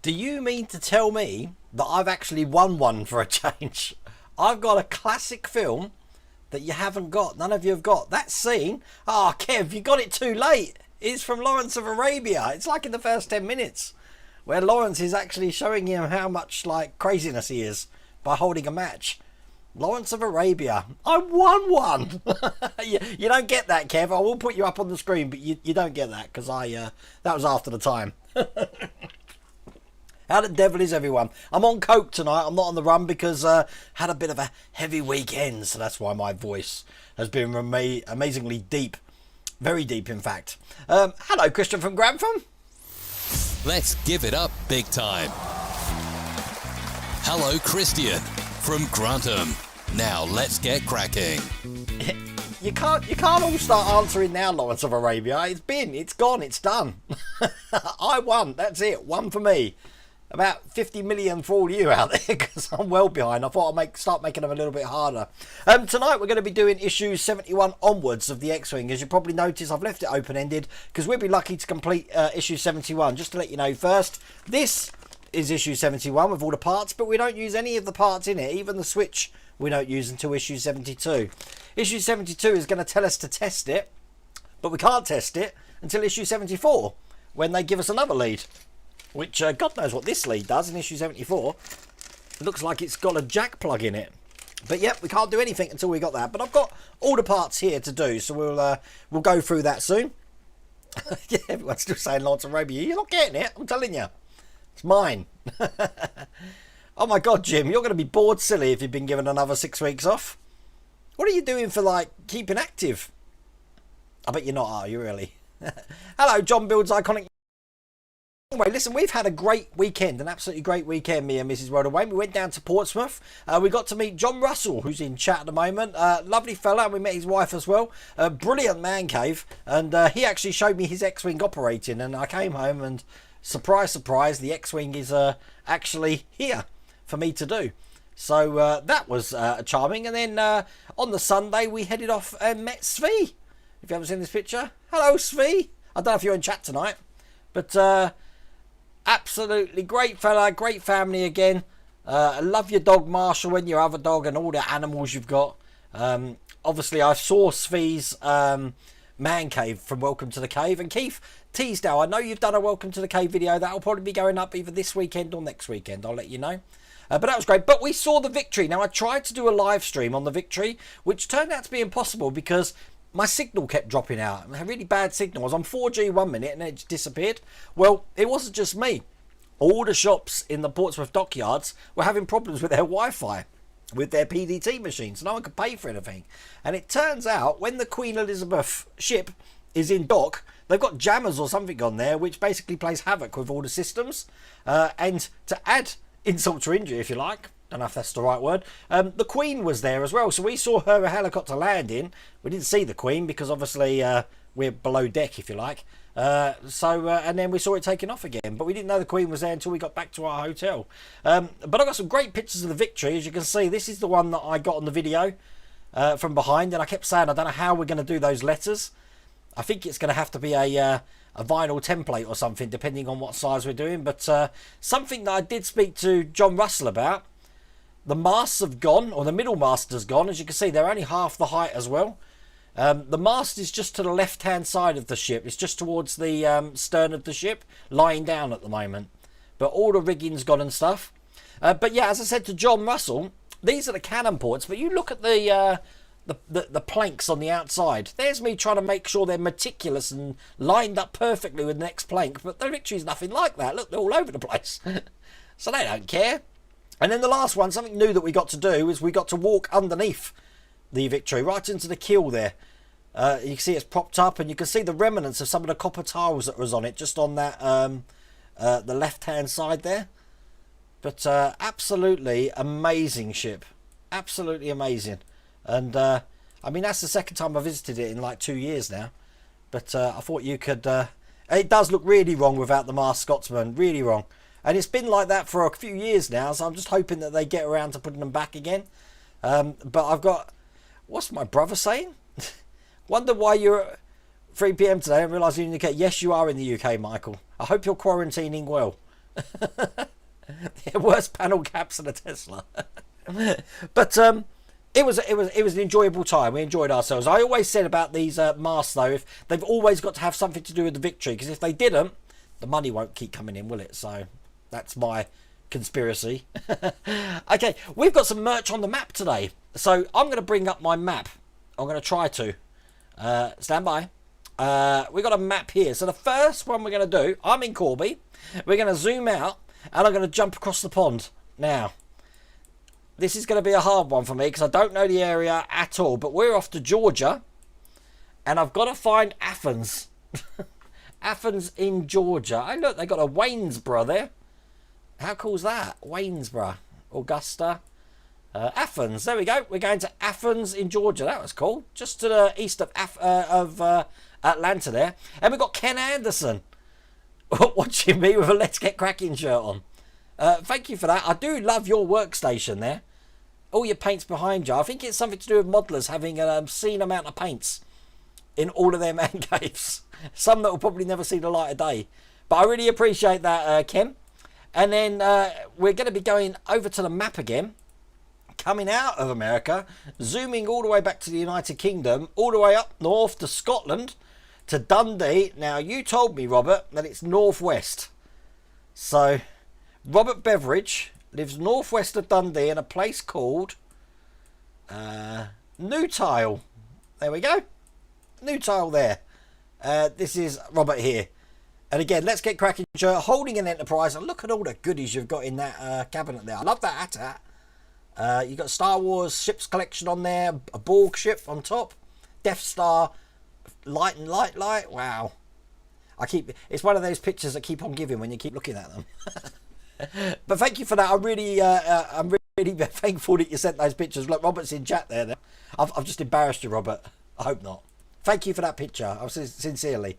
Do you mean to tell me that I've actually won one for a change? I've got a classic film that you haven't got. None of you have got. That scene, oh, Kev, you got it too late. It's from Lawrence of Arabia. It's like in the first 10 minutes where Lawrence is actually showing him how much like craziness he is by holding a match. Lawrence of Arabia. I won one. you don't get that, Kev. I will put you up on the screen, but you don't get that because that was after the time. How the devil is everyone? I'm on coke tonight. I'm not on the run because had a bit of a heavy weekend, so that's why my voice has been amazingly deep. Very deep, in fact. Hello, Christian from Grantham. Let's give it up big time. Hello, Christian from Grantham. Now let's get cracking. You can't all start answering now, Lawrence of Arabia. It's gone, it's done. I won. That's it. One for me. About 50 million for all you out there because I'm well behind. I thought I'd start making them a little bit harder. Tonight we're going to be doing issues 71 onwards of the X-Wing. As you probably noticed, I've left it open-ended because we'll be lucky to complete issue 71. Just to let you know first, this is issue 71 with all the parts, but we don't use any of the parts in it. Even the switch we don't use until issue 72. Issue 72 is going to tell us to test it, but we can't test it until issue 74 when they give us another lead. Which, God knows what this lead does in issue 74. It looks like it's got a jack plug in it. But yep, we can't do anything until we got that. But I've got all the parts here to do, so we'll go through that soon. Yeah, everyone's still saying Lawrence of Arabia. You're not getting it, I'm telling you. It's mine. Oh my God, Jim, you're going to be bored silly if you've been given another 6 weeks off. What are you doing for, like, keeping active? I bet you're not, are you, really? Hello, John Builds Iconic. Anyway, listen, we've had a great weekend, an absolutely great weekend, me and Mrs. Rodaway. We went down to Portsmouth. We got to meet John Russell, who's in chat at the moment. Lovely fella, and we met his wife as well. Brilliant man cave, and he actually showed me his X-Wing operating, and I came home and, surprise, surprise, the X-Wing is actually here for me to do. So that was charming. And then on the Sunday, we headed off and met Svi. If you haven't seen this picture, hello, Svi. I don't know if you're in chat tonight, but... absolutely great fella, great family again. I love your dog Marshall and your other dog and all the animals you've got. Obviously, I saw Svi's man cave from Welcome to the Cave. And Keith Teasdale, I know you've done a Welcome to the Cave video. That'll probably be going up either this weekend or next weekend. I'll let you know. But that was great. But we saw the victory. Now, I tried to do a live stream on the victory, which turned out to be impossible because... my signal kept dropping out. A really bad signal. I was on 4G 1 minute and it just disappeared. Well, it wasn't just me. All the shops in the Portsmouth dockyards were having problems with their Wi-Fi, with their PDT machines. No one could pay for anything. And it turns out when the Queen Elizabeth ship is in dock, they've got jammers or something on there which basically plays havoc with all the systems. And to add insult to injury, if you like, I don't know if that's the right word. The Queen was there as well, so we saw her helicopter landing. We didn't see the Queen because obviously we're below deck, if you like. And then we saw it taking off again, but we didn't know the Queen was there until we got back to our hotel. But I got some great pictures of the victory. As you can see, this is the one that I got on the video from behind, and I kept saying I don't know how we're going to do those letters. I think it's going to have to be a vinyl template or something, depending on what size we're doing. But something that I did speak to John Russell about. The masts have gone, or the middle mast has gone. As you can see, they're only half the height as well. The mast is just to the left-hand side of the ship. It's just towards the stern of the ship, lying down at the moment. But all the rigging's gone and stuff. But yeah, as I said to John Russell, these are the cannon ports. But you look at the planks on the outside. There's me trying to make sure they're meticulous and lined up perfectly with the next plank. But the victory's nothing like that. Look, they're all over the place. So they don't care. And then the last one, something new that we got to do, is we got to walk underneath the victory, right into the keel there. You can see it's propped up, and you can see the remnants of some of the copper tiles that was on it, just on that the left-hand side there. But absolutely amazing ship. Absolutely amazing. And, I mean, that's the second time I visited it in like 2 years now. But I thought you could... it does look really wrong without the masked Scotsman. Really wrong. And it's been like that for a few years now, so I'm just hoping that they get around to putting them back again. But I've got... What's my brother saying? Wonder why you're at 3 p.m. today and realise you're in the UK. Yes, you are in the UK, Michael. I hope you're quarantining well. Yeah, worst panel caps than a Tesla. But it was an enjoyable time. We enjoyed ourselves. I always said about these masks though, if they've always got to have something to do with the victory, because if they didn't, the money won't keep coming in, will it? So that's my conspiracy. Okay, we've got some merch on the map today, so I'm going to bring up my map. I'm going to try to stand by. We got a map here. So the first one we're going to do, I'm in Corby. We're going to zoom out, and I'm going to jump across the pond. Now, this is going to be a hard one for me because I don't know the area at all. But we're off to Georgia, and I've got to find Athens. Athens in Georgia. Oh, look, they got a Waynesboro there. How cool is that? Waynesboro, Augusta, Athens. There we go. We're going to Athens in Georgia. That was cool. Just to the east of Atlanta there. And we've got Ken Anderson watching me with a Let's Get Cracking shirt on. Thank you for that. I do love your workstation there. All your paints behind you. I think it's something to do with modelers having an obscene amount of paints in all of their man caves. Some that will probably never see the light of day. But I really appreciate that, Ken. And then we're going to be going over to the map again. Coming out of America. Zooming all the way back to the United Kingdom. All the way up north to Scotland. To Dundee. Now, you told me, Robert, that it's northwest. So, Robert Beveridge lives northwest of Dundee in a place called Newtile. There we go. Newtile there. This is Robert here. And again, Let's Get Cracking shirt, holding an Enterprise. And look at all the goodies you've got in that cabinet there. I love that hat. You've got Star Wars ships collection on there. A Borg ship on top. Death Star. Light. Wow. It's one of those pictures that keep on giving when you keep looking at them. But thank you for that. I'm really thankful that you sent those pictures. Look, Robert's in chat there. I've just embarrassed you, Robert. I hope not. Thank you for that picture. Sincerely.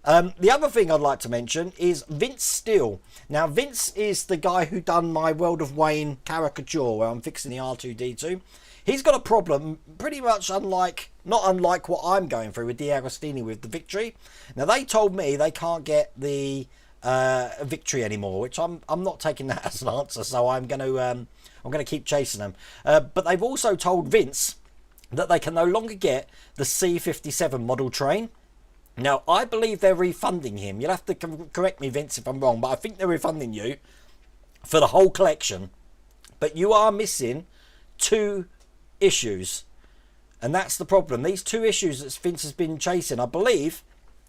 The other thing I'd like to mention is Vince Steele. Now, Vince is the guy who done my World of Wayne caricature where I'm fixing the R2-D2. He's got a problem pretty much not unlike what I'm going through with Deagostini with the victory. Now, they told me they can't get the victory anymore, which I'm not taking that as an answer, so I'm going to keep chasing them. But they've also told Vince that they can no longer get the C-57 model train. Now, I believe they're refunding him. You'll have to correct me, Vince, if I'm wrong, but I think they're refunding you for the whole collection. But you are missing 2 issues. And that's the problem. These 2 issues that Vince has been chasing, I believe,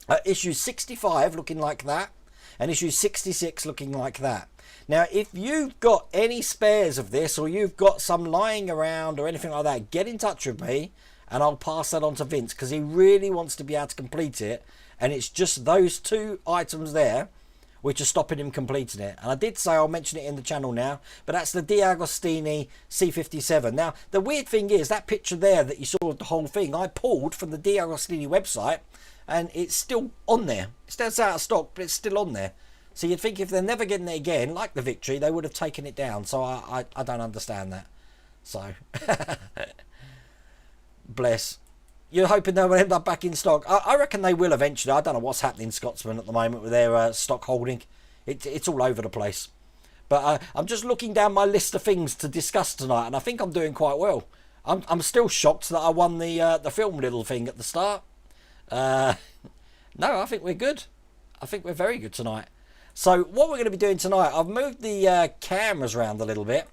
are issue 65 looking like that, and issue 66 looking like that. Now, if you've got any spares of this, or you've got some lying around or anything like that, get in touch with me. And I'll pass that on to Vince because he really wants to be able to complete it. And it's just those 2 items there which are stopping him completing it. And I did say I'll mention it in the channel now. But that's the Deagostini C-57. Now, the weird thing is that picture there that you saw of the whole thing, I pulled from the Deagostini website. And it's still on there. It's still out of stock, but it's still on there. So you'd think if they're never getting it again, like the victory, they would have taken it down. So I don't understand that. So... Bless. You're hoping they will end up back in stock. I reckon they will eventually. I don't know what's happening in Scotsman at the moment with their stock holding. It's all over the place. But I'm just looking down my list of things to discuss tonight, and I think I'm doing quite well. I'm still shocked that I won the film little thing at the start. No, I think we're good. I think we're very good tonight. So what we're going to be doing tonight, I've moved the cameras around a little bit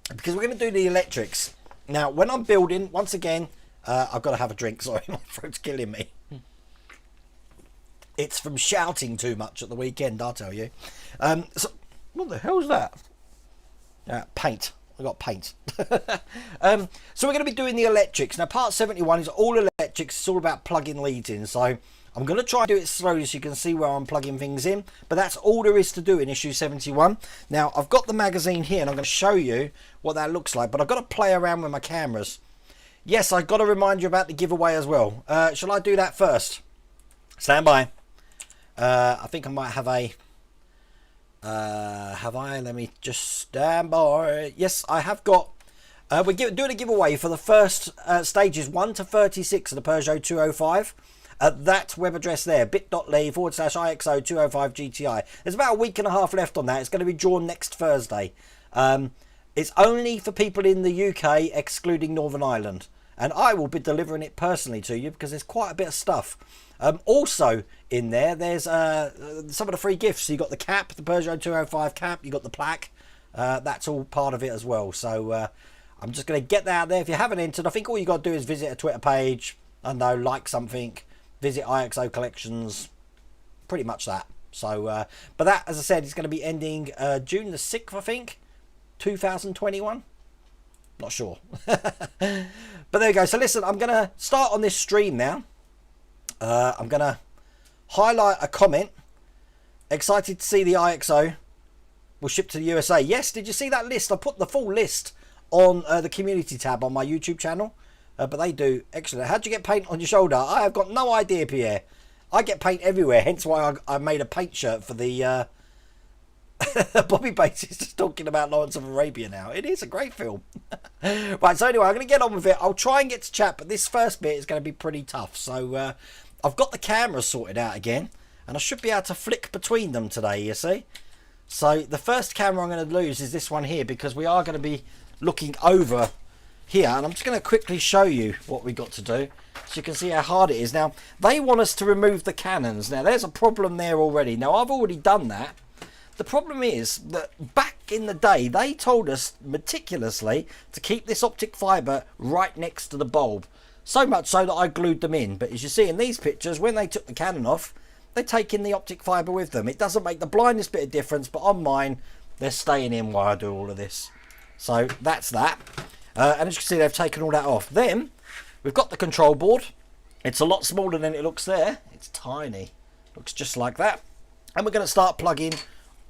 because we're going to do the electrics. Now, when I'm building, once again, I've got to have a drink. Sorry, my throat's killing me. It's from shouting too much at the weekend, I'll tell you. So, what the hell's that? Paint. I got paint. So we're going to be doing the electrics. Now, part 71 is all electrics. It's all about plugging leads in. So I'm going to try and do it slowly so you can see where I'm plugging things in. But that's all there is to do in issue 71. Now, I've got the magazine here and I'm going to show you what that looks like. But I've got to play around with my cameras. Yes, I've got to remind you about the giveaway as well. Shall I do that first? Stand by. I think I might have a... have I? Let me just stand by. Yes, I have got... we're doing a giveaway for the first stages 1 to 36 of the Peugeot 205. At that web address there, bit.ly/IXO205GTI. There's about a week and a half left on that. It's going to be drawn next Thursday. It's only for people in the UK, excluding Northern Ireland. And I will be delivering it personally to you because there's quite a bit of stuff. Also in there, there's some of the free gifts. You got the cap, the Peugeot 205 cap. You got the plaque. That's all part of it as well. So I'm just going to get that out there. If you haven't entered, I think all you got to do is visit a Twitter page. I don't know, like something. Visit IXO Collections. Pretty much that. So, but that, as I said, is going to be ending June the 6th, I think. 2021. Not sure. But there you go. So listen, I'm going to start on this stream now. I'm going to highlight a comment. Excited to see the IXO will ship to the USA. Yes, did you see that list? I put the full list on the community tab on my YouTube channel. But they do excellent. How'd you get paint on your shoulder? I have got no idea, Pierre. I get paint everywhere. Hence why I made a paint shirt for the... Bobby Bates is just talking about Lawrence of Arabia now. It is a great film. Right, so anyway, I'm going to get on with it. I'll try and get to chat, but this first bit is going to be pretty tough. So I've got the cameras sorted out again, and I should be able to flick between them today, you see. So the first camera I'm going to lose is this one here, because we are going to be looking over here, and I'm just going to quickly show you what we got to do, so you can see how hard it is. Now, they want us to remove the cannons. Now, there's a problem there already. Now, I've already done that. The problem is that back in the day, they told us meticulously to keep this optic fibre right next to the bulb. So much so that I glued them in. But as you see in these pictures, when they took the cannon off, they take in the optic fibre with them. It doesn't make the blindest bit of difference, but on mine, they're staying in while I do all of this. So that's that. And as you can see, they've taken all that off. Then, we've got the control board. It's a lot smaller than it looks there. It's tiny. Looks just like that. And we're going to start plugging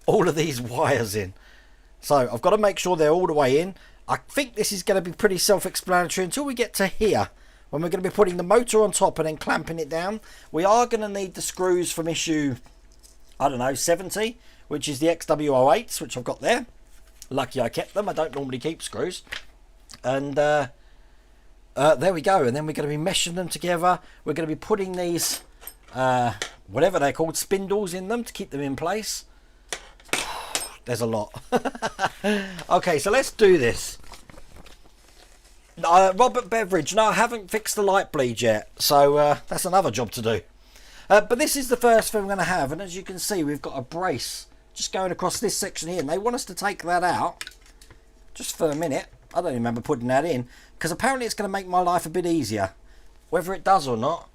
all of these wires in. So I've got to make sure they're all the way in. I think this is going to be pretty self-explanatory until we get to here, when we're going to be putting the motor on top and then clamping it down. We are going to need the screws from issue, I don't know, 70, which is the XW08s, which I've got there. Lucky I kept them. I don't normally keep screws. And there we go. And then we're going to be meshing them together. We're going to be putting these, whatever they're called, spindles in them to keep them in place. There's a lot. Okay, so let's do this. Robert Beveridge. No, I haven't fixed the light bleed yet. So that's another job to do. But this is the first thing we're going to have. And as you can see, we've got a brace just going across this section here. And they want us to take that out just for a minute. I don't remember putting that in, because apparently it's going to make my life a bit easier. Whether it does or not,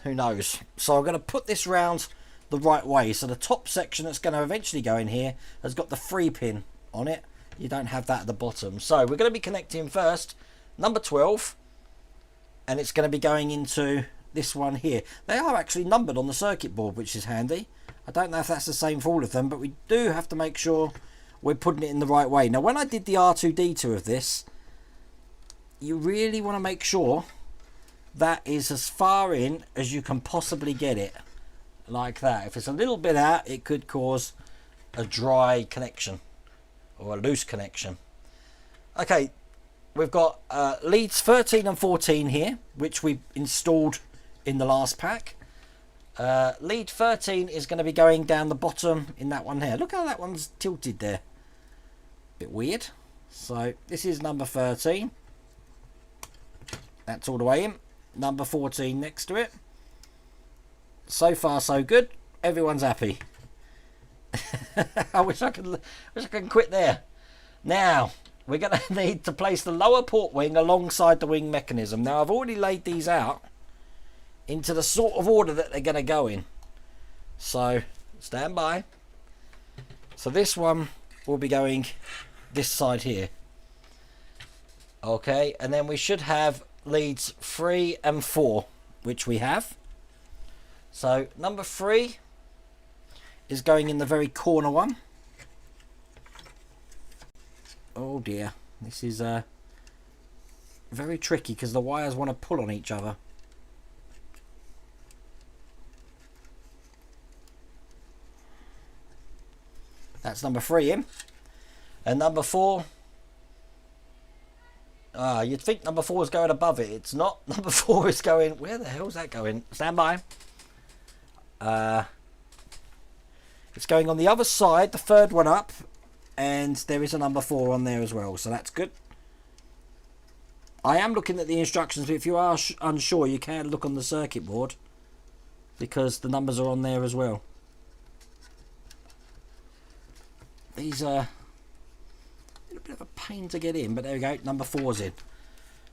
who knows. So I'm going to put this round the right way. So the top section that's going to eventually go in here has got the 3 pin on it. You don't have that at the bottom. So we're going to be connecting first number 12, and it's going to be going into this one here. They are actually numbered on the circuit board, which is handy. I don't know if that's the same for all of them, but we do have to make sure we're putting it in the right way. Now, when I did the R2D2 of this, you really want to make sure that is as far in as you can possibly get it. Like that. If it's a little bit out, it could cause a dry connection or a loose connection. Okay, we've got leads 13 and 14 here, which we installed in the last pack. Lead 13 is going to be going down the bottom in that one here. Look how that one's tilted there. Bit weird. So this is number 13. That's all the way in. Number 14 next to it. So far so good. Everyone's happy. I wish I could quit there. Now we're going to need to place the lower port wing alongside the wing mechanism. Now I've already laid these out into the sort of order that they're going to go in. So stand by. So this one will be going this side here. Okay, and then we should have leads 3 and 4, which we have. So number 3 is going in the very corner one. Oh dear, this is very tricky because the wires want to pull on each other. That's number 3 in. And number 4, you'd think number 4 is going above it. It's not. Number 4 is going, where the hell is that going? Stand by. It's going on the other side, the third one up, and there is a number 4 on there as well, so that's good. I am looking at the instructions, but if you are unsure, you can look on the circuit board because the numbers are on there as well. These are a bit of a pain to get in, but there we go, number 4's in.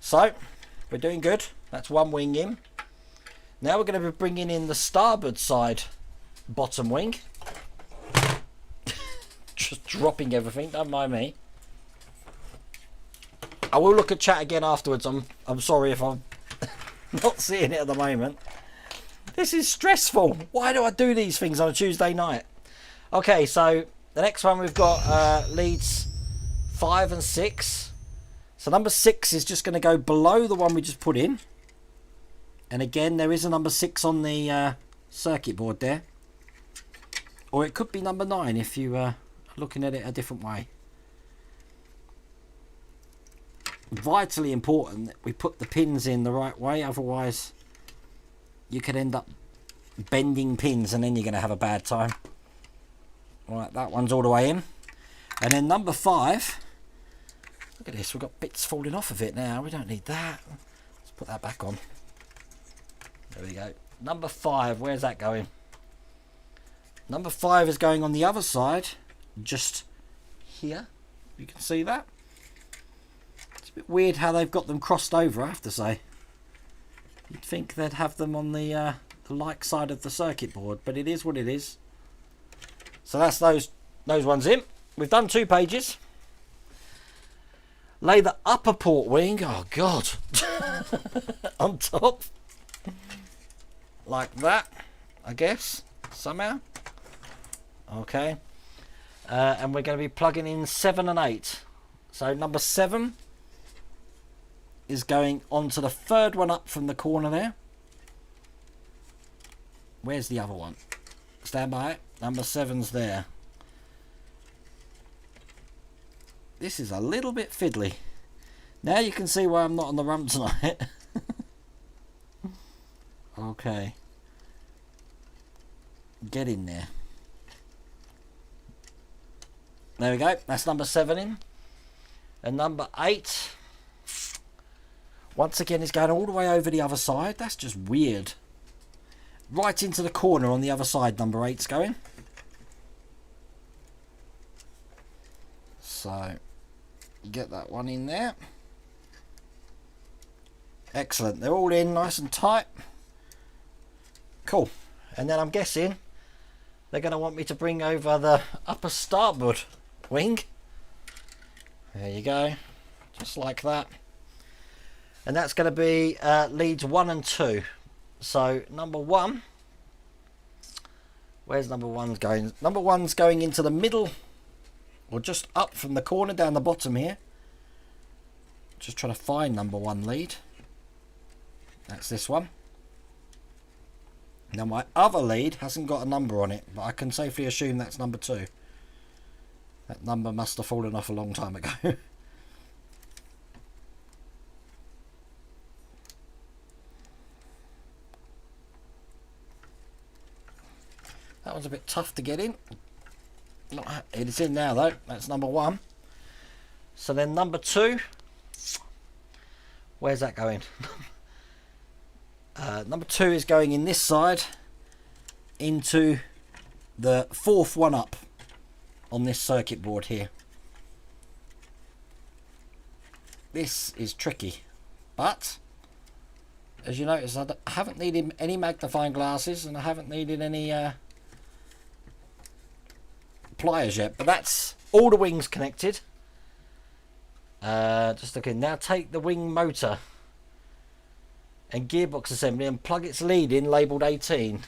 So we're doing good. That's one wing in. Now we're going to be bringing in the starboard side bottom wing. Just dropping everything, don't mind me. I will look at chat again afterwards. I'm sorry if I'm not seeing it at the moment. This is stressful. Why do I do these things on a Tuesday night? Okay, so the next one we've got leads 5 and 6. So number 6 is just going to go below the one we just put in. And again, there is a number 6 on the circuit board there. Or it could be number 9 if you are looking at it a different way. Vitally important that we put the pins in the right way, otherwise you could end up bending pins and then you're going to have a bad time. Right, that one's all the way in. And then number 5, look at this, we've got bits falling off of it now. We don't need that. Let's put that back on. There we go. Number 5, where's that going? Number 5 is going on the other side, just here. You can see that. It's a bit weird how they've got them crossed over, I have to say. You'd think they'd have them on the like side of the circuit board, but it is what it is. So that's those ones in. We've done 2 pages. Lay the upper port wing, oh god, on top. Like that, I guess, somehow. Okay. And we're going to be plugging in 7 and 8. So number 7 is going onto the 3rd one up from the corner there. Where's the other one? Stand by. Number 7's there. This is a little bit fiddly. Now you can see why I'm not on the rump tonight. Okay. Get in there. There we go. That's number 7 in. And number 8, once again, is going all the way over the other side. That's just weird. Right into the corner on the other side, number 8's going. So, get that one in there. Excellent. They're all in nice and tight. Cool. And then I'm guessing they're going to want me to bring over the upper starboard wing. There you go. Just like that. And that's going to be leads 1 and 2. So number 1. Where's number 1's going? Number 1's going into the middle, or just up from the corner down the bottom here. Just trying to find number 1 lead. That's this one. Now my other lead hasn't got a number on it, but I can safely assume that's number 2. That number must have fallen off a long time ago. That one's a bit tough to get in. It's in now though. That's number 1. So then number 2. Where's that going? Number 2 is going in this side into the 4th one up on this circuit board here. This is tricky, but as you notice, I haven't needed any magnifying glasses and I haven't needed any pliers yet, but that's all the wings connected. Just looking now, take the wing motor and gearbox assembly and plug its lead in labelled 18.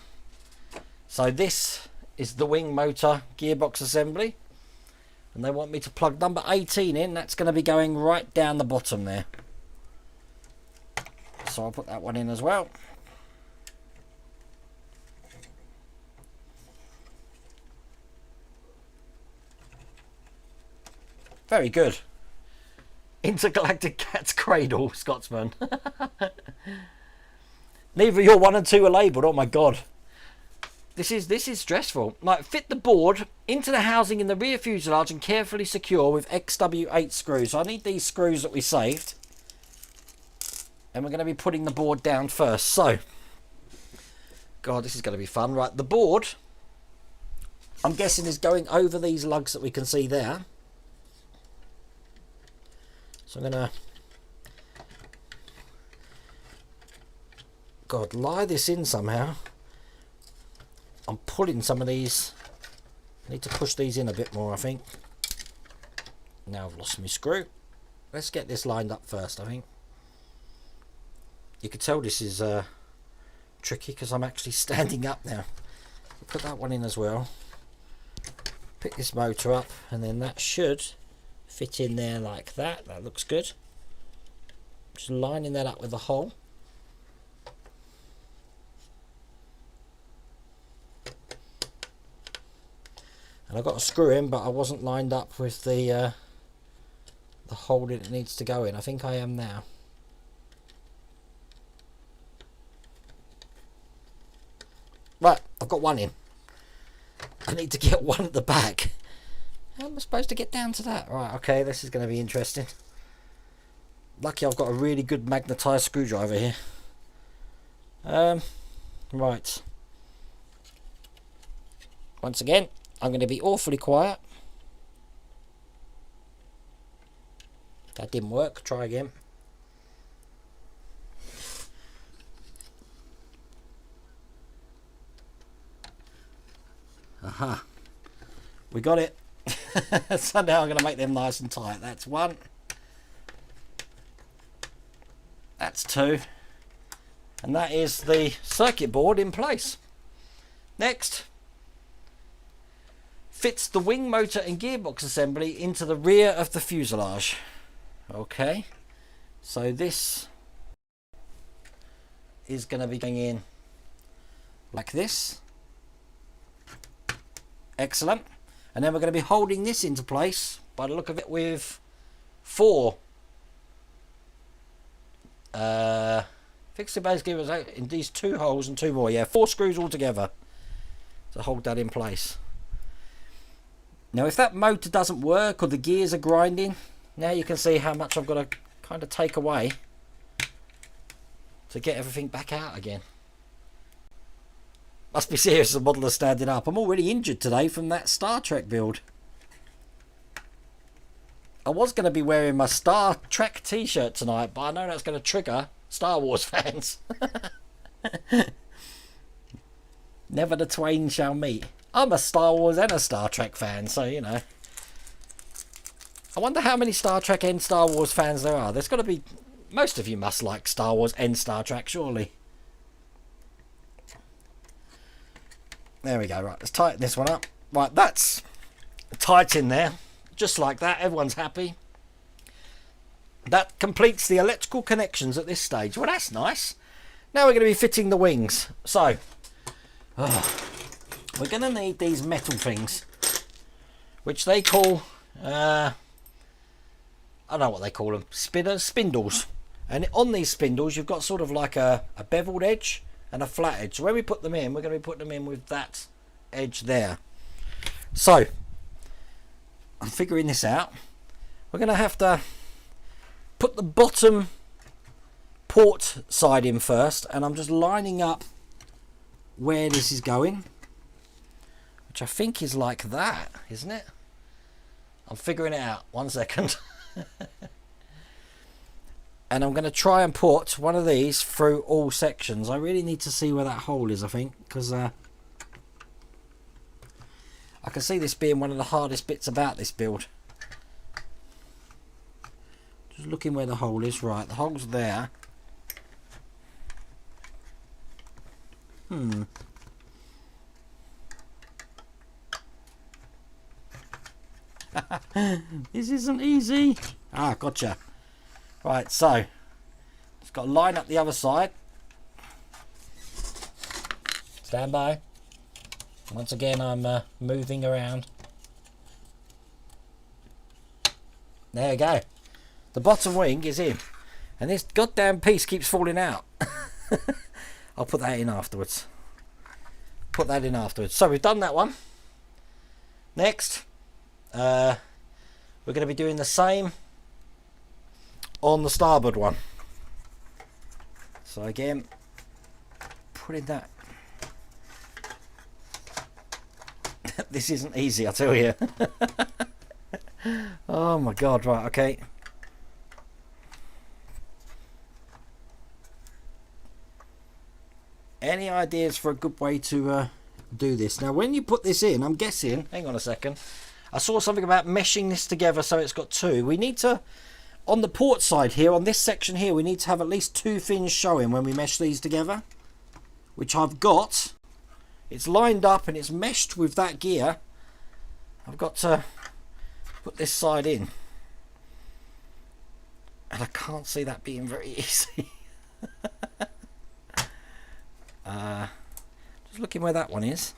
So this is the wing motor gearbox assembly, and they want me to plug number 18 in. That's going to be going right down the bottom there, so I'll put that one in as well. Very good. Intergalactic Cat's Cradle, Scotsman. Neither your 1 and 2 are labelled. Oh my god. This is stressful. Like, fit the board into the housing in the rear fuselage and carefully secure with XW8 screws. So I need these screws that we saved. And we're going to be putting the board down first. So, God, this is going to be fun. Right, the board, I'm guessing, is going over these lugs that we can see there. So I'm going to, God, lie this in somehow. I'm pulling some of these. I need to push these in a bit more, I think. Now I've lost my screw. Let's get this lined up first, I think. You can tell this is tricky because I'm actually standing up now. Put that one in as well. Pick this motor up, and then that should fit in there like that. That looks good. Just lining that up with the hole. And I've got a screw in, but I wasn't lined up with the hole that it needs to go in. I think I am now. Right, I've got one in. I need to get one at the back. How am I supposed to get down to that? Right, okay, this is going to be interesting. Lucky I've got a really good magnetised screwdriver here. Right. Once again, I'm going to be awfully quiet. That didn't work. Try again. Aha. We got it. So now I'm going to make them nice and tight. That's one. That's two. And that is the circuit board in place. Next. Fits the wing motor and gearbox assembly into the rear of the fuselage. Okay, so this is going to be going in like this. Excellent. And then we're going to be holding this into place by the look of it with four fixed base gears in these two holes and two more. Yeah, 4 screws altogether to hold that in place. Now if that motor doesn't work or the gears are grinding, now you can see how much I've got to kind of take away to get everything back out again. Must be serious, the model is standing up. I'm already injured today from that Star Trek build. I was going to be wearing my Star Trek t-shirt tonight, but I know that's going to trigger Star Wars fans. Never the twain shall meet. I'm a Star Wars and a Star Trek fan, so, you know. I wonder how many Star Trek and Star Wars fans there are. There's got to be... Most of you must like Star Wars and Star Trek, surely. There we go. Right, let's tighten this one up. Right, that's tight in there. Just like that. Everyone's happy. That completes the electrical connections at this stage. Well, that's nice. Now we're going to be fitting the wings. So... we're going to need these metal things, which they call, I don't know what they call them, spindles. And on these spindles, you've got sort of like a beveled edge and a flat edge. So when we put them in, we're going to be putting them in with that edge there. So, I'm figuring this out. We're going to have to put the bottom port side in first, and I'm just lining up where this is going. Which I think is like that, isn't it? I'm figuring it out. 1 second. And I'm going to try and put one of these through all sections. I really need to see where that hole is, I think. Because I can see this being one of the hardest bits about this build. Just looking where the hole is. Right, the hole's there. This isn't easy. Ah, gotcha. Right, so it's got to line up the other side. Stand by. Once again, I'm moving around. There we go. The bottom wing is in, and this goddamn piece keeps falling out. I'll put that in afterwards. put that in afterwards. So we've done that one. Next, we're going to be doing the same on the starboard one. So again, putting that. This isn't easy, I tell you. Oh my god, right, okay. Any ideas for a good way to do this? Now when you put this in, I'm guessing, hang on a second, I saw something about meshing this together so it's got two. We need to, on the port side here, on this section here, we need to have at least two fins showing when we mesh these together, which I've got. It's lined up and it's meshed with that gear. I've got to put this side in, and I can't see that being very easy. Just looking where that one is.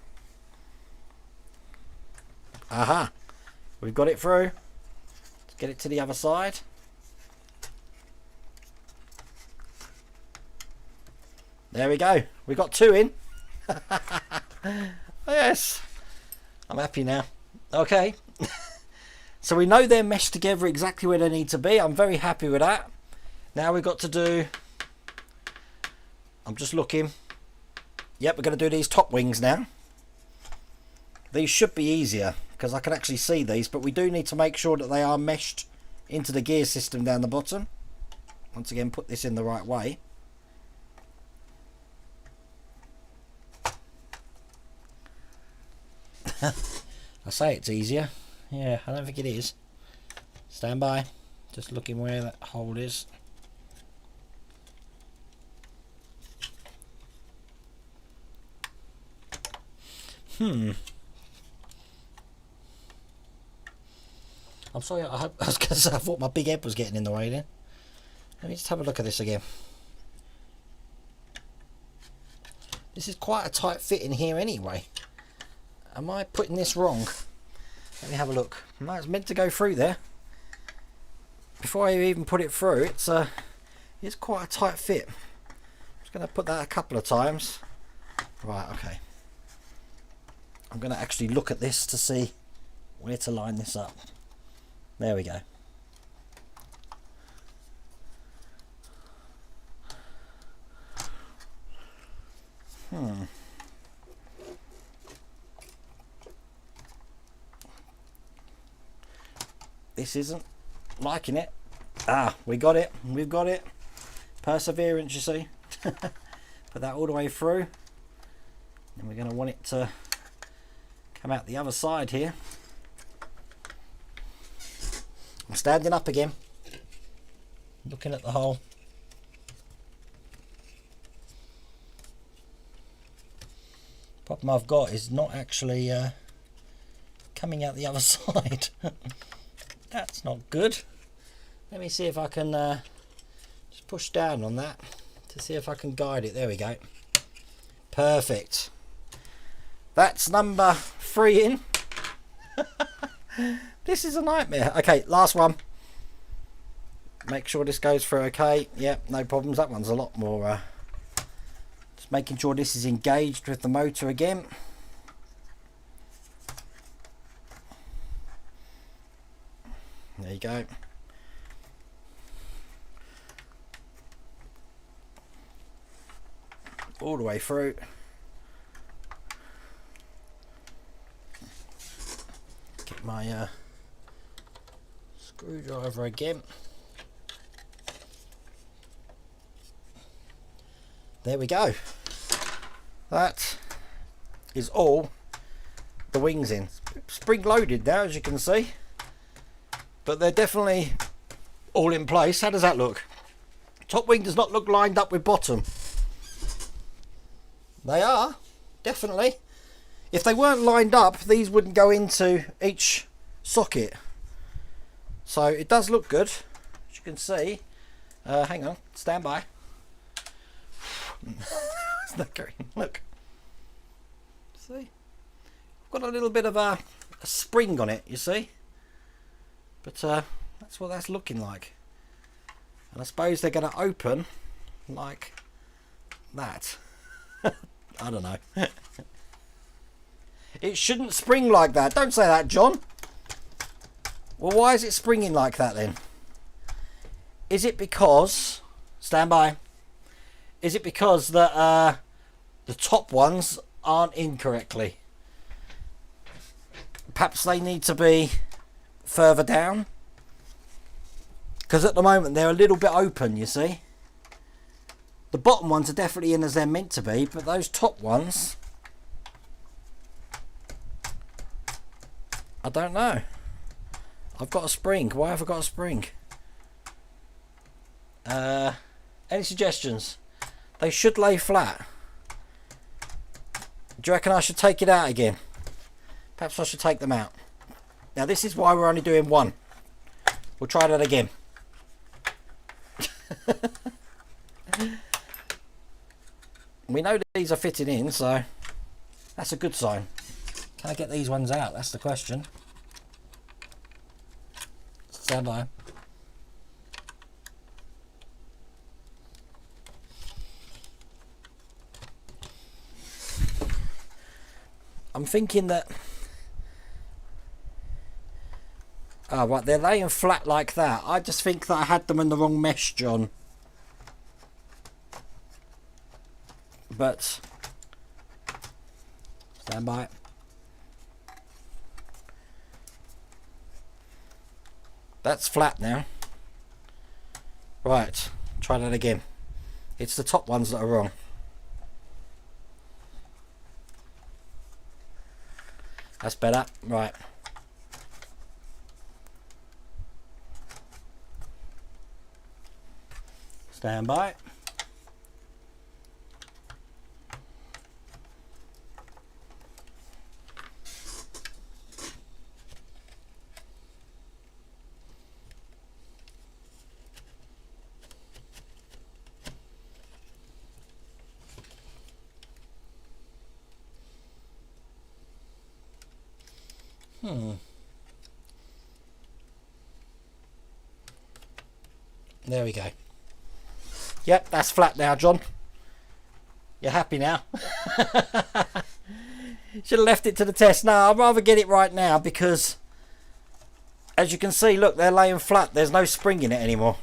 Aha, we've got it through. Let's get it to the other side. There we go, we got two in. Yes, I'm happy now. Okay. So we know they're meshed together exactly where they need to be. I'm very happy with that. Now we've got to do, I'm just looking. Yep, we're going to do these top wings now. These should be easier because I can actually see these, but we do need to make sure that they are meshed into the gear system down the bottom. Once again, put this in the right way. I say it's easier. Yeah, I don't think it is. Stand by. Just looking where that hole is. I'm sorry, I was going to say, I thought my big head was getting in the way then. Let me just have a look at this again. This is quite a tight fit in here anyway. Am I putting this wrong? Let me have a look. No, it's meant to go through there. Before I even put it through, it's quite a tight fit. I'm just going to put that a couple of times. Right, okay. I'm going to actually look at this to see where to line this up. There we go. This isn't liking it. Ah, we got it. We've got it. Perseverance, you see. Put that all the way through. And we're going to want it to come out the other side here. I'm standing up again. Looking at the hole. Problem I've got is not actually coming out the other side. That's not good. Let me see if I can just push down on that to see if I can guide it. There we go. Perfect. That's number 3 in. This is a nightmare. Okay, last one. Make sure this goes through okay. Yep, no problems. That one's a lot more. Just making sure this is engaged with the motor again. There you go. All the way through. Get my screwdriver again. There we go. That is all the wings in. Spring loaded now, as you can see. But they're definitely all in place. How does that look? Top wing does not look lined up with bottom. They are, definitely. If they weren't lined up, these wouldn't go into each socket. So it does look good, as you can see. Hang on, stand by. It's not going. Look. See? I've got a little bit of a spring on it, you see? But that's what that's looking like. And I suppose they're going to open like that. I don't know. It shouldn't spring like that. Don't say that, John. Well, why is it springing like that then? Is it because... Stand by. Is it because the top ones aren't in correctly? Perhaps they need to be further down. Because at the moment they're a little bit open, you see. The bottom ones are definitely in as they're meant to be, but those top ones... I don't know. I've got a spring. Why have I got a spring? Any suggestions? They should lay flat. Do you reckon I should take it out again? Perhaps I should take them out. Now this is why we're only doing one. We'll try that again. We know these are fitting in, so that's a good sign. Can I get these ones out? That's the question. Stand by. I'm thinking that... Oh, right, they're laying flat like that. I just think that I had them in the wrong mesh, John. But... Stand by. That's flat now. Right, try that again. It's the top ones that are wrong. That's better. Right. Stand by. There we go. Yep, that's flat now, John. You're happy now? Should have left it to the test. No, I'd rather get it right now because, as you can see, look, they're laying flat. There's no spring in it anymore.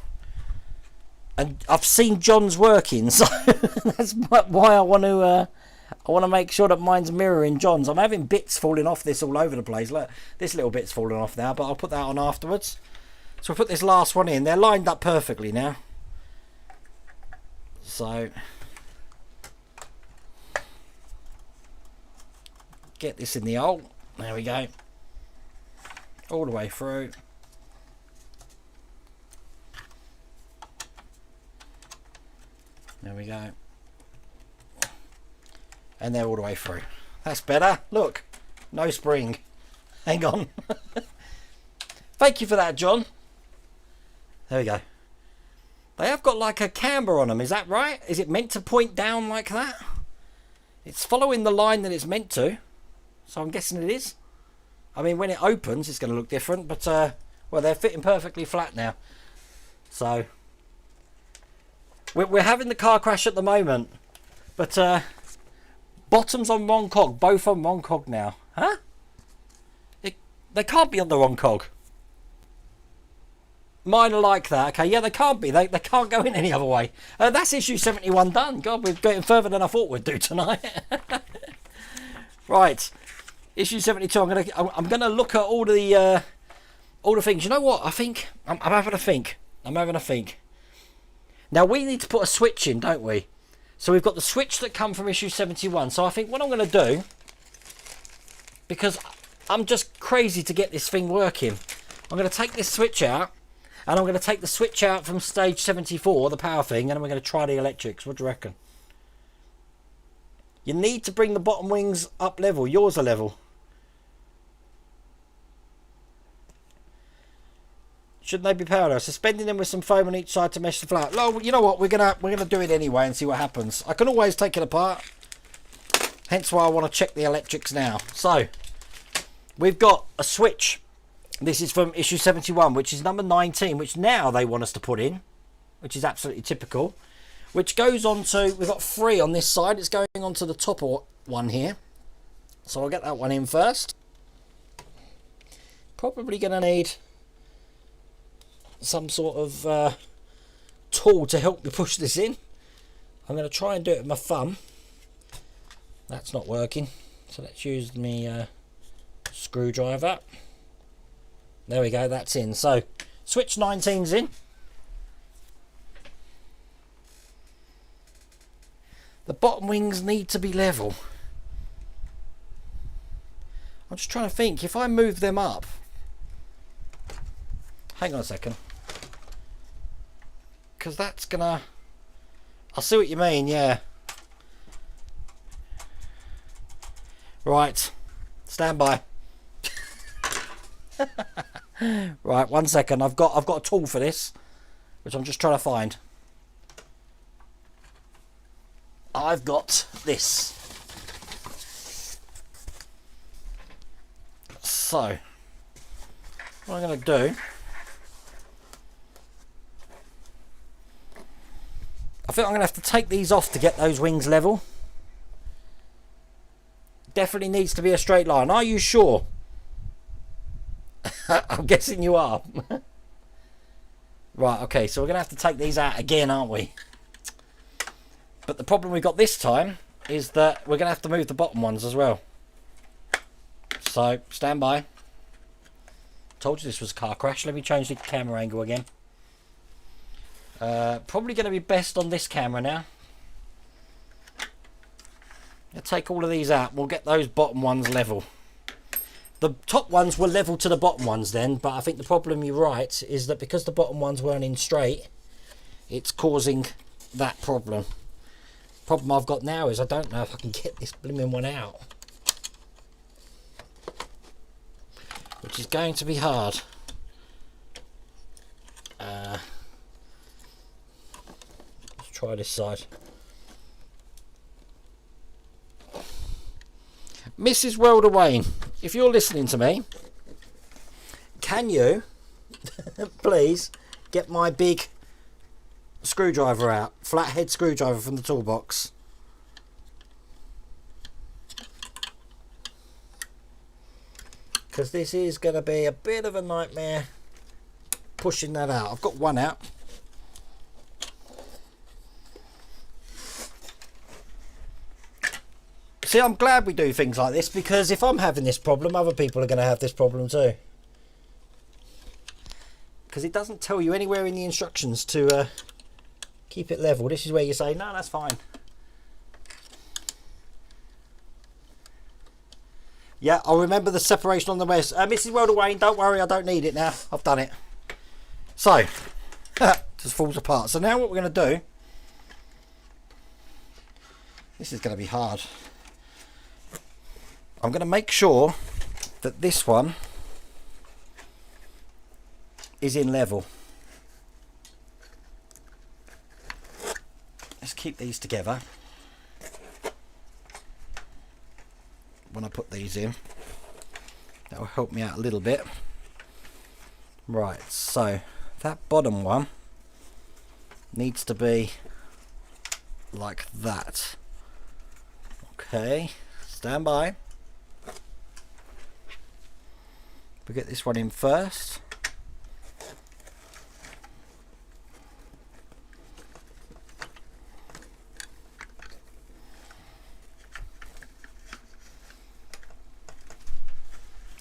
And I've seen John's working, so that's why I want to make sure that mine's mirroring John's. I'm having bits falling off this all over the place. Look, this little bit's falling off now, but I'll put that on afterwards. So we'll put this last one in. They're lined up perfectly now. So get this in the hole. There we go. All the way through. There we go. And they're all the way through. That's better. Look, no spring. Hang on. Thank you for that, John. There we go. They have got like a camber on them, is that right? Is it meant to point down like that? It's following the line that it's meant to. So I'm guessing it is. I mean, when it opens, it's going to look different. But, well, they're fitting perfectly flat now. So, we're having the car crash at the moment. But, bottom's on wrong cog. Both on wrong cog now. Huh? They can't be on the wrong cog. Mine are like that. Okay, yeah, they can't be. They can't go in any other way. That's issue 71 done. God, we're getting further than I thought we'd do tonight. Right, issue 72. I'm gonna look at all the things. You know what? I think I'm having a think. I'm having a think. Now we need to put a switch in, don't we? So we've got the switch that come from issue 71. So I think what I'm going to do, because I'm just crazy to get this thing working, I'm going to take this switch out. And I'm going to take the switch out from stage 74, the power thing, and we're going to try the electrics. What do you reckon? You need to bring the bottom wings up level. Yours are level. Shouldn't they be parallel? Suspending them with some foam on each side to mesh the flat. Oh, you know what? We're gonna do it anyway and see what happens. I can always take it apart. Hence why I want to check the electrics now. So we've got a switch. This is from issue 71, which is number 19, which now they want us to put in, which is absolutely typical, which goes on to, we've got 3 on this side. It's going on to the top one here. So I'll get that one in first. Probably going to need some sort of tool to help me push this in. I'm going to try and do it with my thumb. That's not working. So let's use my screwdriver. There we go, that's in. So switch 19's in. The bottom wings need to be level. I'm just trying to think, if I move them up, hang on a second, because that's gonna, I see what you mean, yeah. Right, stand by. Right, 1 second, I've got a tool for this, which I'm just trying to find. I've got this. So what I'm going to do, I think I'm going to have to take these off to get those wings level. Definitely needs to be a straight line. Are you sure? I'm guessing you are. Right, okay, so we're going to have to take these out again, aren't we? But the problem we've got this time is that we're going to have to move the bottom ones as well. So, stand by. Told you this was a car crash. Let me change the camera angle again. Probably going to be best on this camera now. I'll take all of these out. We'll get those bottom ones level. The top ones were level to the bottom ones then, but I think the problem, you're right, is that because the bottom ones weren't in straight, it's causing that problem. Problem I've got now is I don't know if I can get this blooming one out, which is going to be hard. Let's try this side. Mrs. Welder Wayne, if you're listening to me, can you please get my big screwdriver out, flathead screwdriver from the toolbox? Because this is going to be a bit of a nightmare pushing that out. I've got one out. See, I'm glad we do things like this, because if I'm having this problem, other people are going to have this problem too. Because it doesn't tell you anywhere in the instructions to keep it level. This is where you say, no, that's fine. Yeah, I'll remember the separation on the west. Mrs. Welder Wayne, don't worry, I don't need it now. I've done it. So, just falls apart. So now what we're going to do, this is going to be hard. I'm going to make sure that this one is in level. Let's keep these together. When I put these in, that will help me out a little bit. Right, so that bottom one needs to be like that. Okay, stand by. We get this one in first.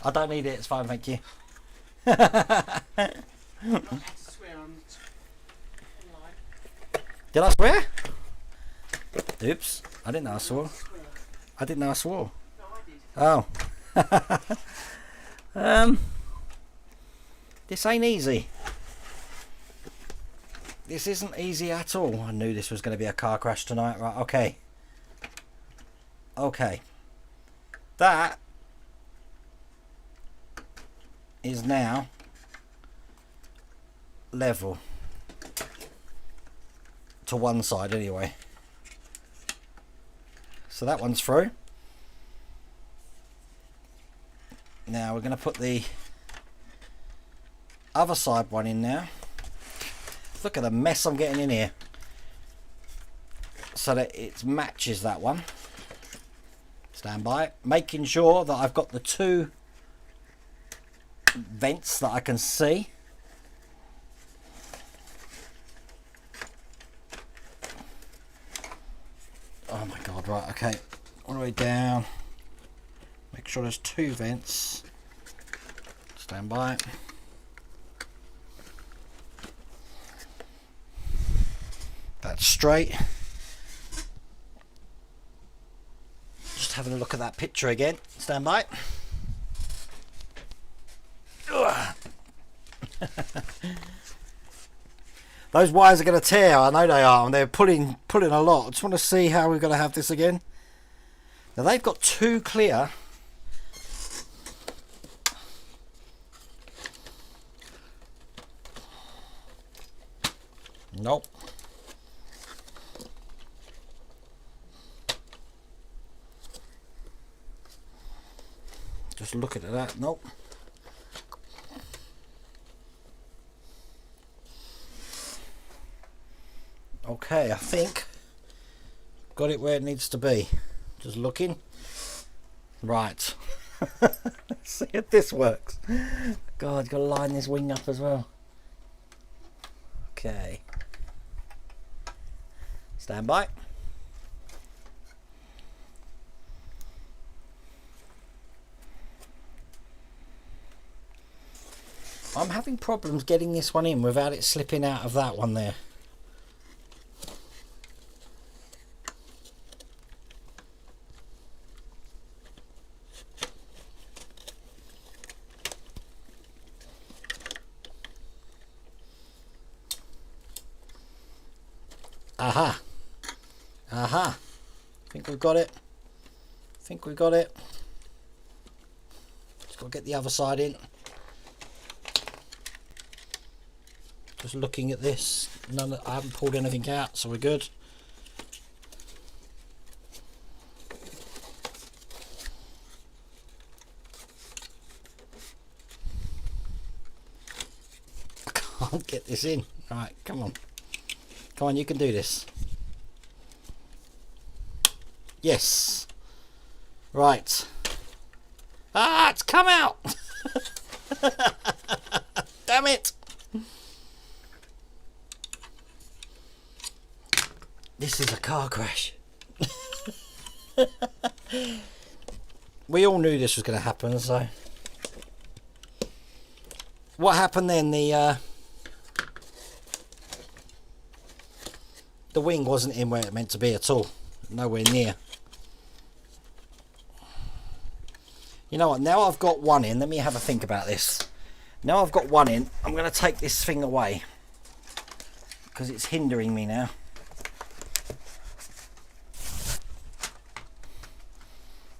I don't need it, it's fine, thank you. Did I swear? Oops, I didn't know I swore. I didn't know I swore. Oh. This ain't easy. This isn't easy at all. I knew this was going to be a car crash tonight. Right, okay. Okay. That is now level. To one side anyway. So that one's through. Now we're going to put the other side one in now. Look at the mess I'm getting in here. So that it matches that one. Stand by. Making sure that I've got the 2 vents that I can see. Oh my god, right, okay. All the way down. Make sure there's 2 vents. Stand by. That's straight. Just having a look at that picture again. Stand by. Those wires are going to tear. I know they are, and they're pulling a lot. I just want to see how we're going to have this again. Now they've got 2 clear. Nope. Just looking at that. Nope. Okay, I think got it where it needs to be. Just looking. Right. Let's see if this works. God, got to line this wing up as well. Okay. Stand by. I'm having problems getting this one in without it slipping out of that one there. Aha. Aha. Think we've got it. Think we've got it. Just got to get the other side in. Just looking at this. I haven't pulled anything out, so we're good. I can't get this in. Right, come on. Come on, you can do this. Yes. Right. Ah, it's come out. Damn it. This is a car crash. We all knew this was going to happen, so. What happened then? The wing wasn't in where it meant to be at all. Nowhere near. You know what? Now I've got one in. Let me have a think about this. Now I've got one in. I'm going to take this thing away because it's hindering me now.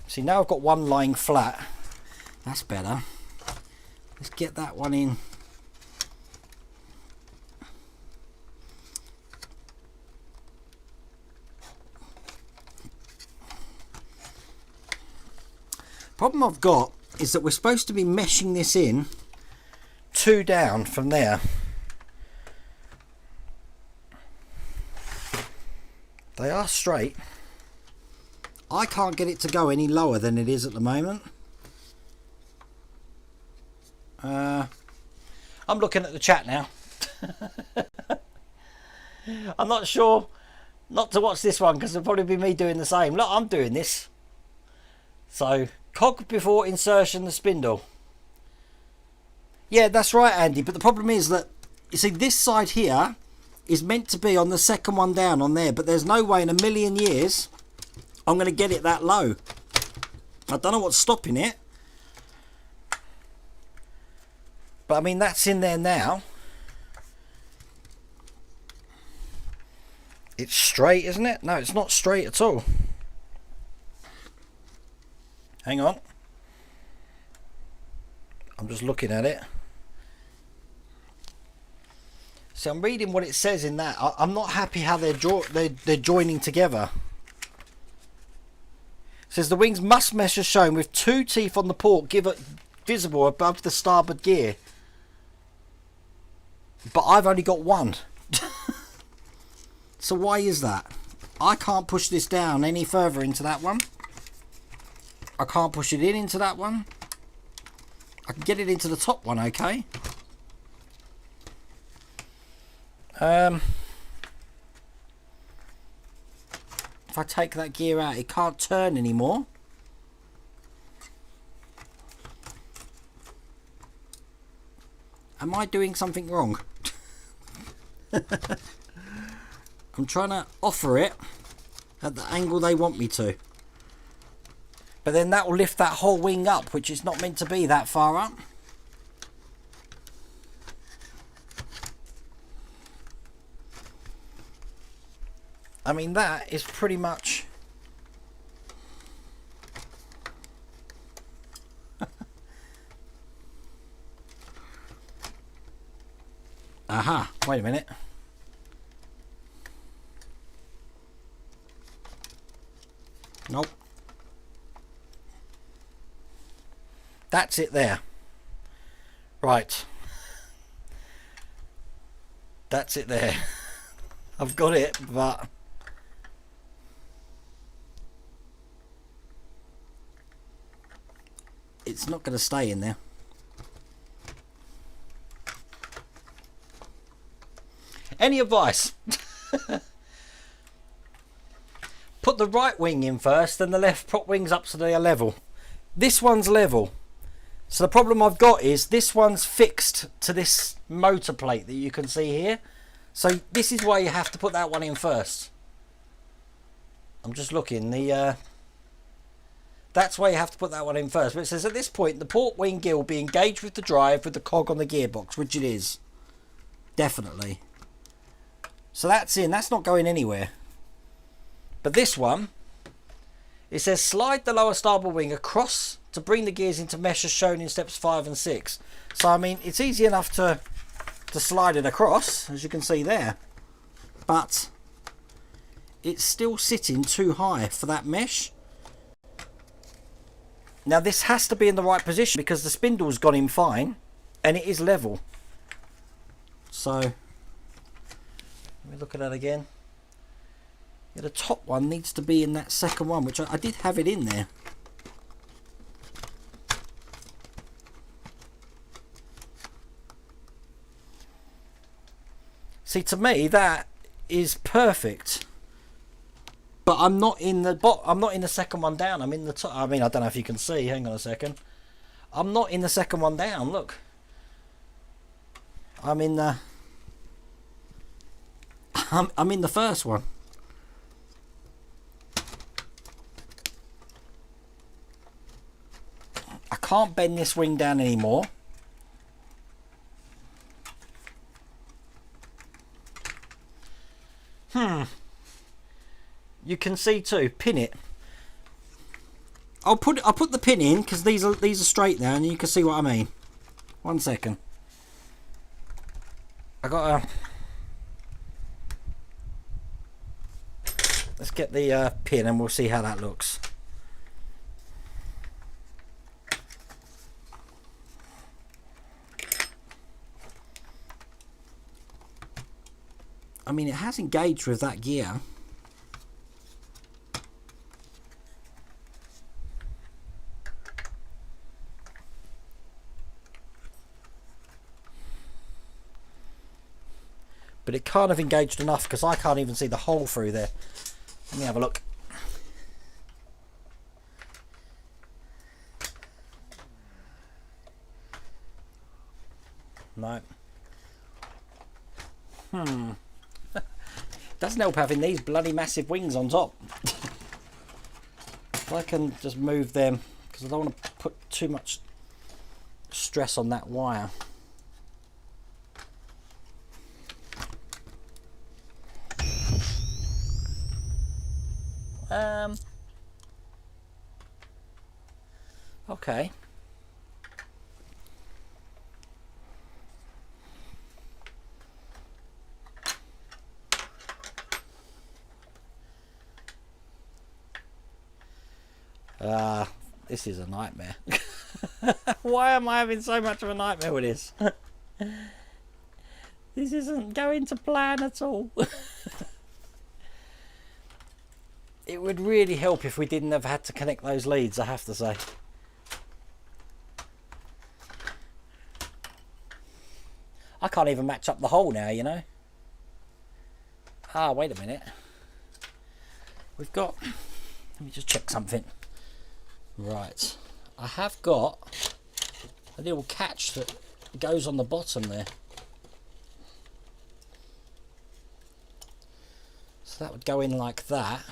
See, now I've got one lying flat. That's better. Let's get that one in. Problem I've got is that we're supposed to be meshing this in 2 down from there. They are straight. I can't get it to go any lower than it is at the moment. I'm looking at the chat now. I'm not sure not to watch this one because it'll probably be me doing the same. Look, I'm doing this. So, cog before insertion the spindle. Yeah, that's right, Andy. But the problem is that, you see, this side here is meant to be on the second one down on there. But there's no way in a million years I'm going to get it that low. I don't know what's stopping it. But, I mean, that's in there now. It's straight, isn't it? No, it's not straight at all. Hang on. I'm just looking at it. So I'm reading what it says in that. I'm not happy how they're joining together. It says the wings must mesh as shown with 2 teeth on the port visible above the starboard gear. But I've only got 1. So why is that? I can't push this down any further into that one. I can't push it in into that one. I can get it into the top one, okay. If I take that gear out, it can't turn anymore. Am I doing something wrong? I'm trying to offer it at the angle they want me to. But then that will lift that whole wing up, which is not meant to be that far up. I mean, that is pretty much... Aha, wait a minute. Nope. That's it there. Right. That's it there. I've got it, but... it's not going to stay in there. Any advice? Put the right wing in first, then the left prop wings up so they are level. This one's level. So the problem I've got is this one's fixed to this motor plate that you can see here. So this is why you have to put that one in first. I'm just looking. That's why you have to put that one in first. But it says at this point the port wing gear will be engaged with the drive with the cog on the gearbox, which it is. Definitely. So that's in. That's not going anywhere. But this one, it says slide the lower starboard wing across to bring the gears into mesh as shown in steps 5 and 6. So I mean, it's easy enough to slide it across, as you can see there. But it's still sitting too high for that mesh. Now this has to be in the right position because the spindle's gone in fine and it is level. So let me look at that again. Yeah, the top one needs to be in that second one, which I did have it in there. See, to me that is perfect. But I'm not in the I'm not in the second one down. I'm in the top. I mean, I don't know if you can see. Hang on a second. I'm not in the second one down. Look. I'm in the I'm in the first one. I can't bend this wing down anymore. You can see too. Pin it. I'll put the pin in because these are straight now, and you can see what I mean. 1 second. I got a. Let's get the pin, and we'll see how that looks. I mean, it has engaged with that gear. But it can't have engaged enough because I can't even see the hole through there. Let me have a look. No. Doesn't help having these bloody massive wings on top. If I can just move them, because I don't want to put too much stress on that wire. Okay. This is a nightmare. Why am I having so much of a nightmare with this? This isn't going to plan at all. It would really help if we didn't have had to connect those leads, I have to say. I can't even match up the hole now, you know. Ah, wait a minute. We've got... Let me just check something. Right. I have got a little catch that goes on the bottom there. So that would go in like that.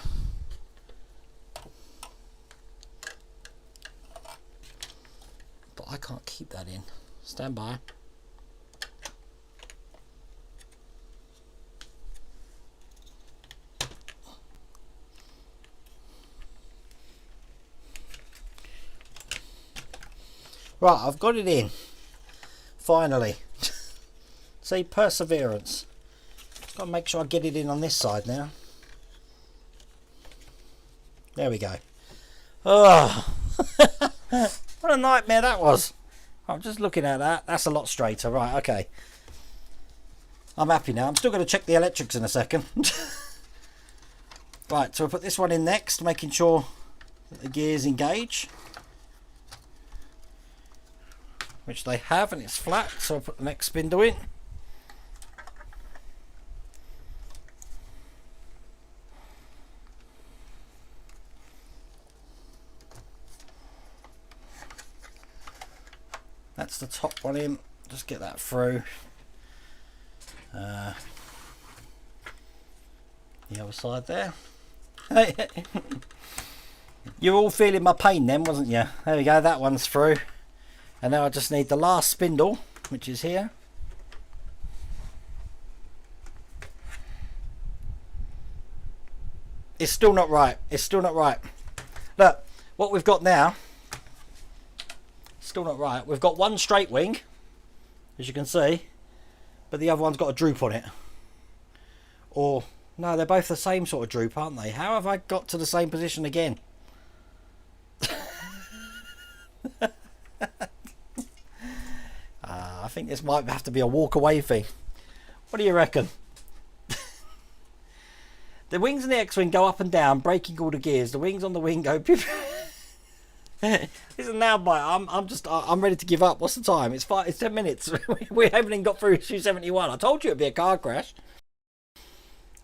But I can't keep that in. Stand by. Right, I've got it in. Finally. See, perseverance. Got to make sure I get it in on this side now. There we go. Oh, what a nightmare that was. I'm just looking at that. That's a lot straighter. Right, okay. I'm happy now. I'm still going to check the electrics in a second. Right, so we'll put this one in next, making sure that the gears engage. Which they have, and it's flat, so I'll put the next spindle in. That's the top one in. Just get that through. The other side there. You're all feeling my pain then, wasn't you? There we go, that one's through. And now I just need the last spindle, which is here. It's still not right. It's still not right. Look, what we've got now, still not right. We've got one straight wing, as you can see, but the other one's got a droop on it. Or, no, they're both the same sort of droop, aren't they? How have I got to the same position again? I think this might have to be a walk away thing. What do you reckon? The wings in the X-wing go up and down, breaking all the gears. The wings on the wing go. Listen now, I'm ready to give up. What's the time? It's 10 minutes. We haven't even got through issue 71. I told you it'd be a car crash.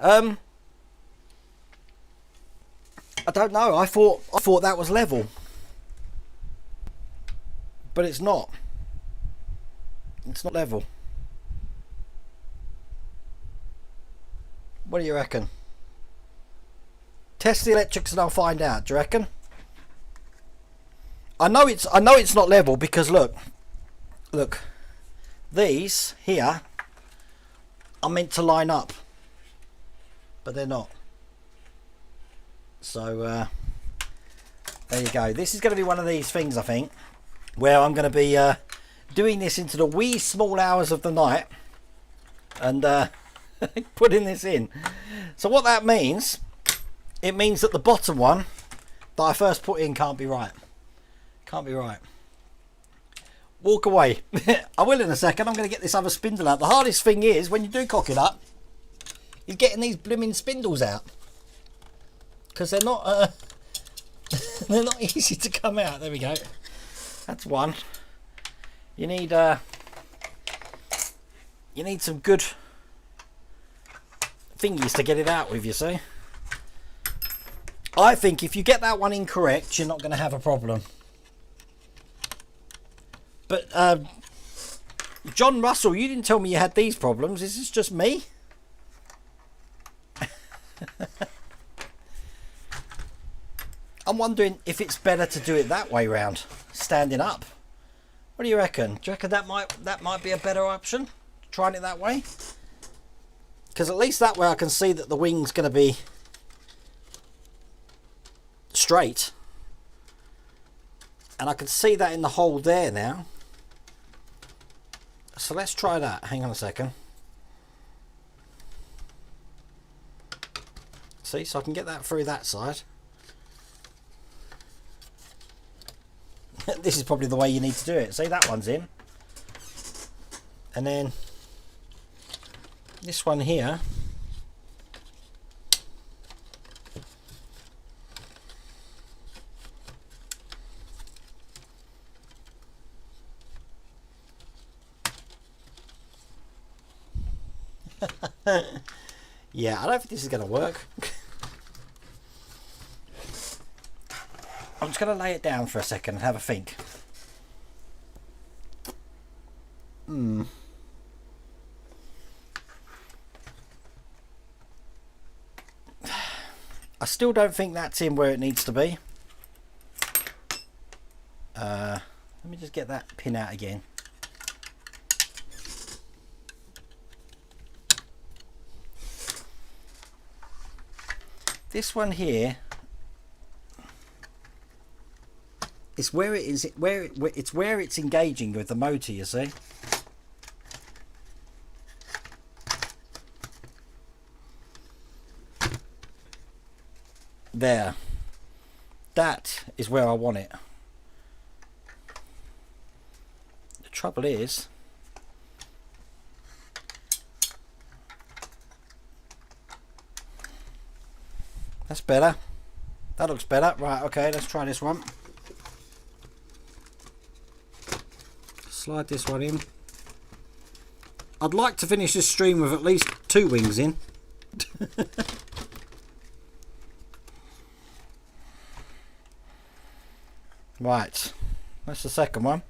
I don't know. I thought that was level, but it's not. It's not level. What do you reckon? Test the electrics and I'll find out. Do you reckon? I know it's not level because look, these here are meant to line up, but they're not. So there you go. This is going to be one of these things, I think, where I'm going to be doing this into the wee small hours of the night and putting this in. So what that means, it means that the bottom one that I first put in can't be right. Can't be right. Walk away. I will in a second. I'm going to get this other spindle out. The hardest thing is when you do cock it up is getting these blooming spindles out, because they're not they're not easy to come out. There we go. That's one. You need some good thingies to get it out with, you see. I think if you get that one incorrect, you're not going to have a problem. But John Russell, you didn't tell me you had these problems. Is this just me? I'm wondering if it's better to do it that way round, standing up. What do you reckon? Do you reckon that might be a better option? Trying it that way? Because at least that way I can see that the wing's going to be straight. And I can see that in the hole there now. So let's try that. Hang on a second. See, so I can get that through that side. This is probably the way you need to do it. See, that one's in. And then this one here Yeah, I don't think this is going to work. I'm just going to lay it down for a second and have a think. I still don't think that's in where it needs to be. Let me just get that pin out again. This one here is where it is. It's where it's engaging with the motor. You see. There. That is where I want it. The trouble is, that's better. That looks better. Right, okay, let's try this one. Slide this one in. I'd like to finish this stream with at least 2 wings in. Right, that's the second one.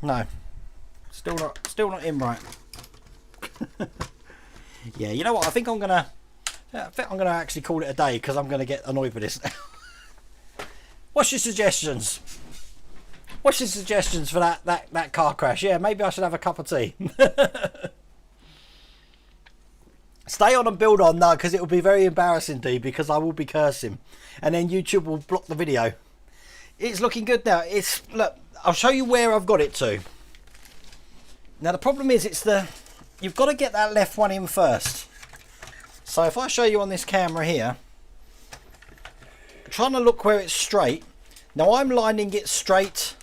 No, still not in right. Yeah, you know what? I think I'm gonna actually call it a day because I'm gonna get annoyed with this now. What's your suggestions? What's your suggestions for that car crash? Yeah, maybe I should have a cup of tea. Stay on and build on, no, because it will be very embarrassing, D, because I will be cursing, and then YouTube will block the video. It's looking good now. Look, I'll show you where I've got it to. Now the problem is, you've got to get that left one in first. So if I show you on this camera here, trying to look where it's straight. Now I'm lining it straight.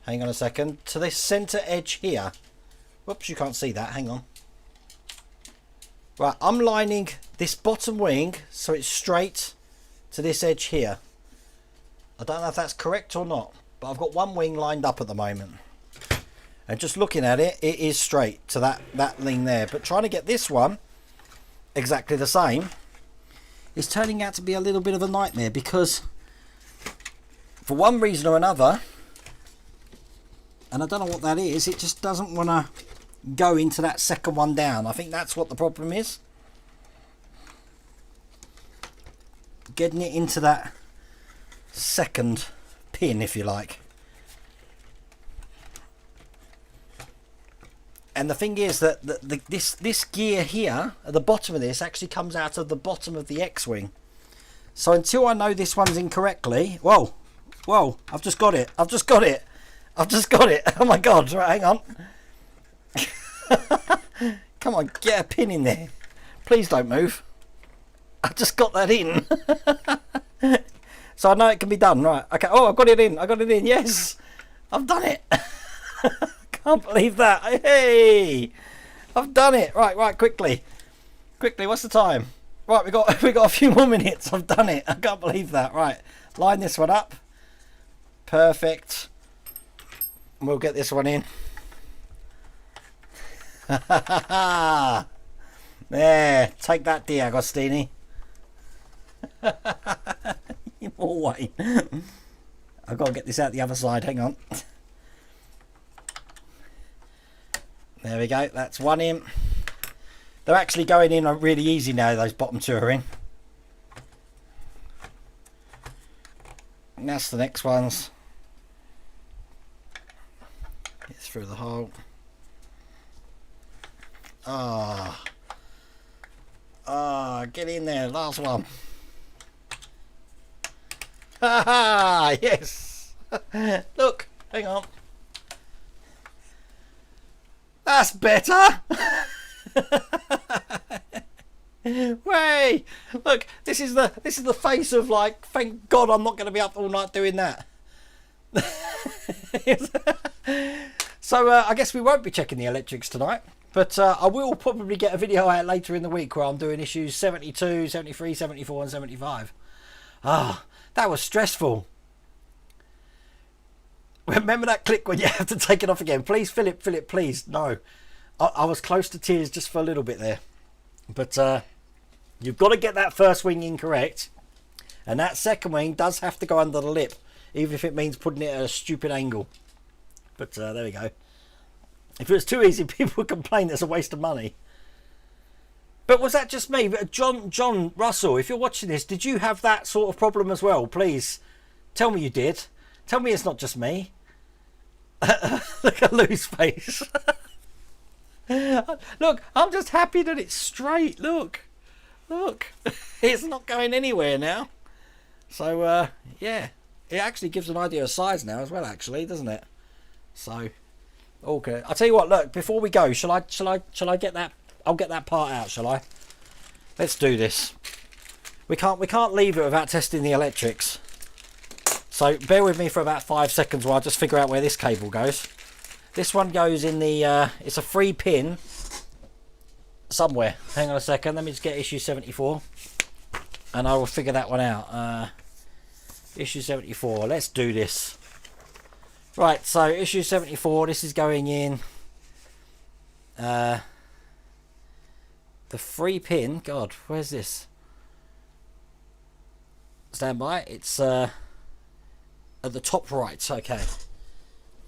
Hang on a second, to this centre edge here. Whoops, you can't see that, hang on. Right, I'm lining this bottom wing so it's straight to this edge here. I don't know if that's correct or not, but I've got one wing lined up at the moment. And just looking at it, it is straight to that wing there. But trying to get this one exactly the same is turning out to be a little bit of a nightmare, because for one reason or another, and I don't know what that is, it just doesn't want to go into that second one down. I think that's what the problem is. Getting it into that second pin, if you like. And the thing is that this gear here at the bottom of this actually comes out of the bottom of the X-wing. So until I know this one's incorrectly, whoa, I've just got it. Oh my god, right, hang on. Come on, get a pin in there. Please don't move. I've just got that in. So I know it can be done, right? Okay, oh, I've got it in, yes. I've done it. Can't believe that. Hey, I've done it. Right, quickly, what's the time? Right, we got a few more minutes. I've done it. I can't believe that. Right, line this one up. Perfect. We'll get this one in. There, take that, Deagostini. More way. I've got to get this out the other side. Hang on. There we go. That's one in. They're actually going in really easy now. Those bottom two are in. And that's the next ones. Get through the hole. Get in there. Last one. Yes. Look, hang on. That's better. Way. Look, this is the face of, like, thank God I'm not going to be up all night doing that. So I guess we won't be checking the electrics tonight. But I will probably get a video out later in the week where I'm doing issues 72, 73, 74 and 75. Ah, that was stressful. Remember that click when you have to take it off again? Please, Philip, please. No. I was close to tears just for a little bit there. But you've got to get that first wing incorrect. And that second wing does have to go under the lip, even if it means putting it at a stupid angle. But there we go. If it was too easy, people would complain it's a waste of money. But was that just me? John Russell, if you're watching this, did you have that sort of problem as well? Please, tell me you did. Tell me it's not just me. Look at Lou's face. Look, I'm just happy that it's straight. Look. It's not going anywhere now. So, yeah. It actually gives an idea of size now as well, actually, doesn't it? So, okay. I'll tell you what, look, before we go, shall I get that? I'll get that part out, shall I? Let's do this. We can't leave it without testing the electrics. So bear with me for about 5 seconds while I just figure out where this cable goes. This one goes in the, it's a 3 pin somewhere. Hang on a second, let me just get issue 74 and I will figure that one out. Issue 74, let's do this. Right, so issue 74, this is going in the 3 pin. God, where's this? Stand by, it's at the top right. Okay,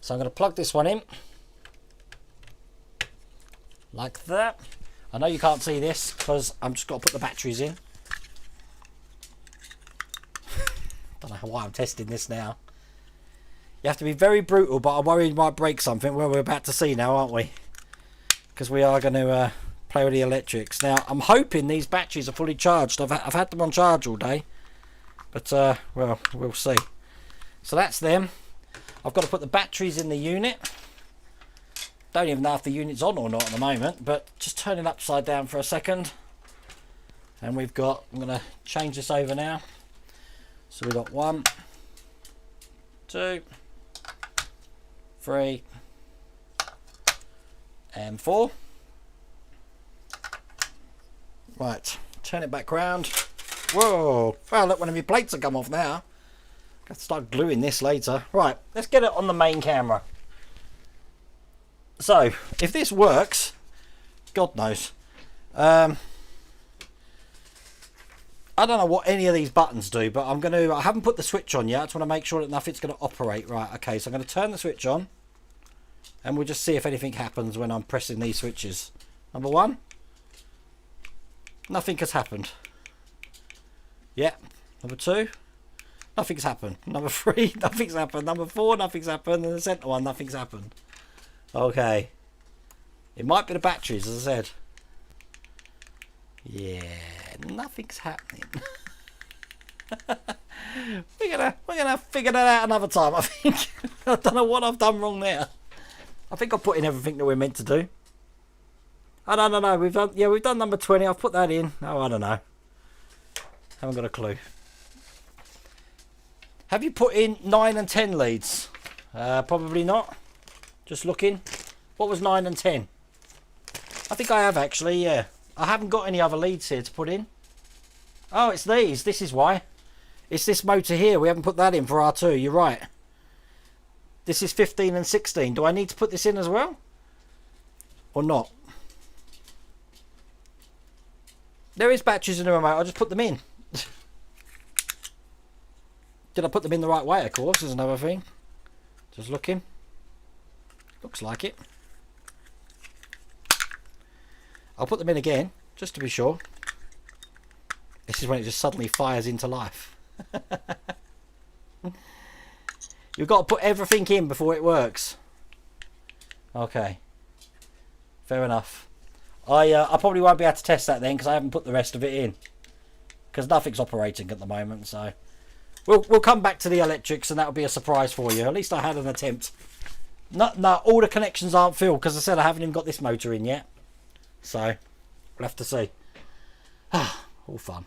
so I'm going to plug this one in like that. I know you can't see this because I'm just got to put the batteries in. Don't know why I'm testing this now. You have to be very brutal, but I'm worried you might break something. Well, we're about to see now, aren't we? Because we are going to play with the electrics. Now, I'm hoping these batteries are fully charged. I've had them on charge all day. But, well, we'll see. So that's them. I've got to put the batteries in the unit. Don't even know if the unit's on or not at the moment, but just turn it upside down for a second. And we've got, I'm going to change this over now. So we've got 1, 2, 3, and 4. Right, turn it back round. Whoa, well, look, one of your plates have come off now. Got to start gluing this later. Right, let's get it on the main camera. So, if this works, God knows. I don't know what any of these buttons do, but I haven't put the switch on yet. I just want to make sure that nothing's going to operate. Right, okay, so I'm going to turn the switch on, and we'll just see if anything happens when I'm pressing these switches. Number 1, nothing has happened. Yeah, number 2, nothing's happened. Number 3, nothing's happened. Number 4, nothing's happened. And the centre one, nothing's happened. Okay. It might be the batteries, as I said. Yeah, nothing's happening. we're gonna figure that out another time, I think. I don't know what I've done wrong there. I think I've put in everything that we're meant to do. I don't know. We've done number 20. I've put that in. Oh, I don't know. Haven't got a clue. Have you put in 9 and 10 leads? Probably not. Just looking. What was 9 and 10? I think I have actually, yeah. I haven't got any other leads here to put in. Oh, it's these. This is why. It's this motor here. We haven't put that in for R2. You're right. This is 15 and 16. Do I need to put this in as well? Or not? There is batteries in the remote. I'll just put them in. Did I put them in the right way, of course, is another thing. Just looking. Looks like it. I'll put them in again, just to be sure. This is when it just suddenly fires into life. You've got to put everything in before it works. Okay. Fair enough. I probably won't be able to test that then because I haven't put the rest of it in. Because nothing's operating at the moment, so... We'll come back to the electrics and that'll be a surprise for you. At least I had an attempt. No, all the connections aren't filled because I said I haven't even got this motor in yet. So, we'll have to see. All fun.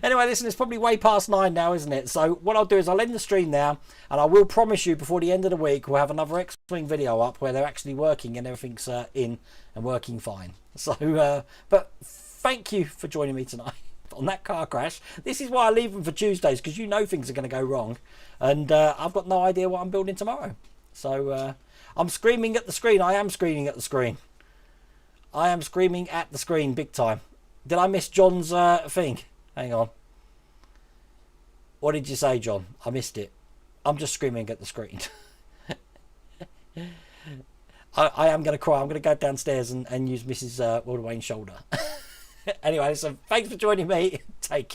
Anyway, listen, it's probably way past 9 now, isn't it? So what I'll do is I'll end the stream now, and I will promise you before the end of the week we'll have another X-Wing video up where they're actually working and everything's in and working fine. So, but thank you for joining me tonight on that car crash. This is why I leave them for Tuesdays, because you know things are going to go wrong, and I've got no idea what I'm building tomorrow. So I'm screaming at the screen. I am screaming at the screen. I am screaming at the screen big time. Did I miss John's thing? Hang on. What did you say, John? I missed it. I'm just screaming at the screen. I am going to cry. I'm going to go downstairs and use Mrs. Wayne's shoulder. Anyway, so thanks for joining me. Take care.